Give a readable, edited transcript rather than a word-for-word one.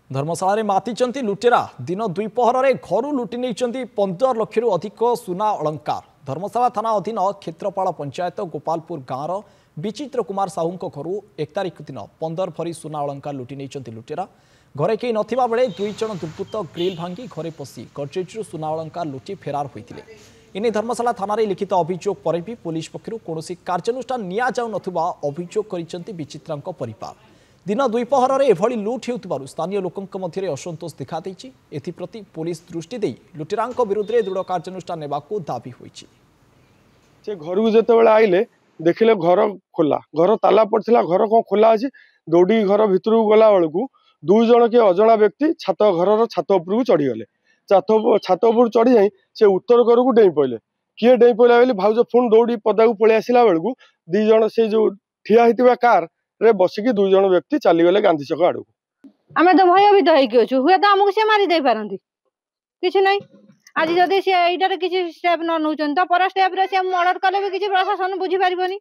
धर्मशाला मातिचंती लुटेरा दिन द्विपहर घर लुटि नहीं 15 लाख अधिक सुना अलंकार। धर्मशाला थाना अधीन क्षेत्रपाल पंचायत गोपालपुर गाँवर विचित्र कुमार साहू घर 1 तारिख दिन 15 भरी सुना अलंकार लुटि नहीं लुटेरा। घरे कई नथिबा बेले 2 जण दुर्बृत्त ग्रिल भांगी घरे पशि गडरेजु सुना अलंकार लुटि फेरार होते। इने धर्मशाला थाना लिखित अभियोग पर भी पुलिस पक्षर कौन कार्यानुष्ठान निया जाउ नथुबा अभियोग करिसेंती विचित्रांक परिवार। दिन द्विपहर एभली लुट हेउतिबारु स्थानीय लोकंक मध्यरे असंतोष देखा देछि। एथिप्रति पुलिस दृष्टि देई लुटेरांक विरुद्ध दृढ़ कार्यानुष्ठान नेबाकू दाबी होइछि। से घर को जिते आइले देखिले घर खोला, घर ताला पड़ता, घर कौन खोला अच्छी दौड़ी घर भितर गला बेलू 2 जण के अजणा व्यक्ति घर छात उपरକୁ चढ़ीगले। छात उपर चढ़ी जाई से उत्तर घर को डेई पड़े। किए डेई पड़ा बोली भाउज पुणी दौड़ी पदा को पलि आसला बेलू 2 जण से जो ठिया होता कार रे बसिकी 2 जण व्यक्ति चलीगले गांधी छक आड़। आम तो भयभीत होइछु हुए तो आमको से मारी दे पारंती किछ नहीं। आज जदि से एटार किछि स्टेप न नउचन तो पर स्टेप रे से मर्डर कले भी किछि प्रशासन बुझी पारिबनी।